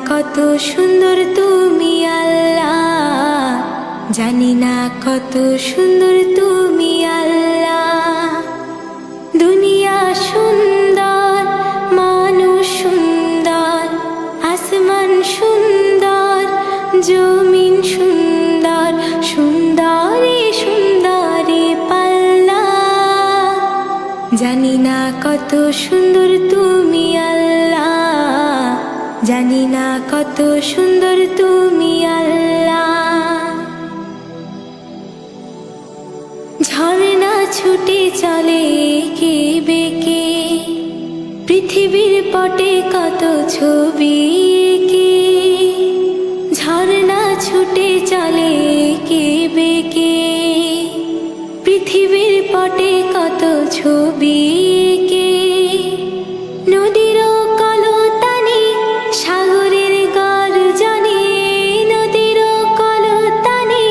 কত সুন্দর তুমি আল্লাহ, জানি না কত সুন্দর তুমি আল্লাহ। দুনিয়া সুন্দর, মানুষ সুন্দর, আসমান সুন্দর, জমিন সুন্দর, সুন্দরী সুন্দরী পাল্লা। জানি না কত সুন্দর তুমি আল্লাহ, জানি না কত সুন্দর তুমি আল্লাহ। ঝর্ণা ছুটে চলে এঁকে বেঁকে, পৃথিবীর পটে কত ছবি এঁকে। ঝর্ণা ছুটে চলে এঁকে বেঁকে, পৃথিবীর পটে কত ছবি এঁকে। নদীর কলতানি সাগরের গর্জনে, নদীর কলতানি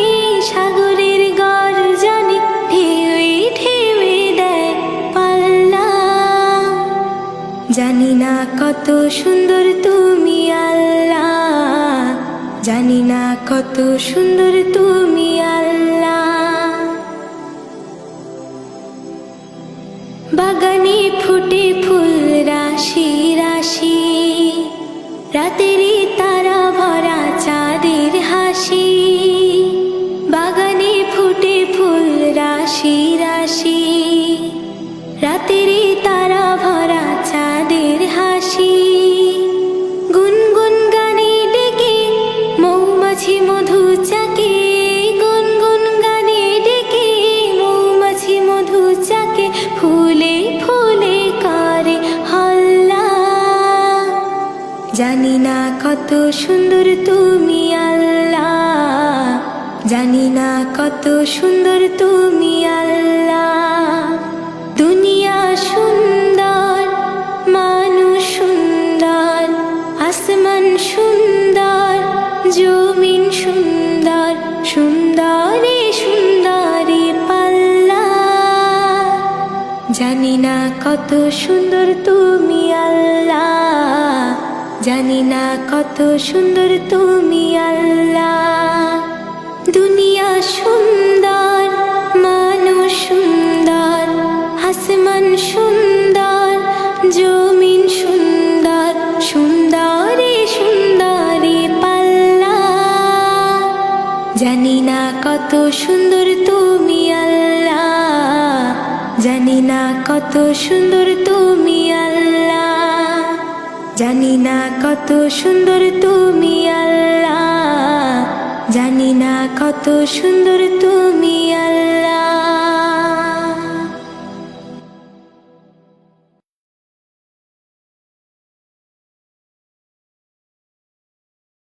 সাগরের গর্জনে, ঢেউয়ে ঢেউয়ে দেয় পাল্লা। জানি না কত সুন্দর তুমি আল্লাহ, জানি না কত সুন্দর তুমি আল্লাহ। বাগানে ফুটে ফুল রাশি রাশি, রাতেরই তারা ভরা চাঁদের হাসি। বাগানে ফুটে ফুল রাশি রাশি, রাতেরই তারা ভরা চাঁদের হাসি। গুনগুন গানে ডেকে মৌমাছি মধু চাকে, গুনগুন গানে ডেকে মৌমাছি মধু চাকে। ফুলে ফুলে করে হল্লা, জানি না কত সুন্দর তুমি আল্লাহ, জানি না কত সুন্দর তুমি আল্লাহ। দুনিয়া সুন্দর, মানুষ সুন্দর, আসমান সুন্দর, জমিন সুন্দর, সুন্দরী সুন্দরী পাল্লা। জানি না কত সুন্দর তুমি আল্লাহ, জানি না কত সুন্দর তুমি আল্লাহ। দুনিয়া সুন্দর, মানুষ সুন্দর, আসমান সুন্দর, জমিন সুন্দর, সুন্দরী সুন্দরী পাল্লা। জানি না কত সুন্দর তুমি আল্লাহ, জানি না কত সুন্দর তুমি আল্লাহ। জানি না কত সুন্দর তুমি আল্লাহ, জানি না কত সুন্দর তুমি আল্লাহ।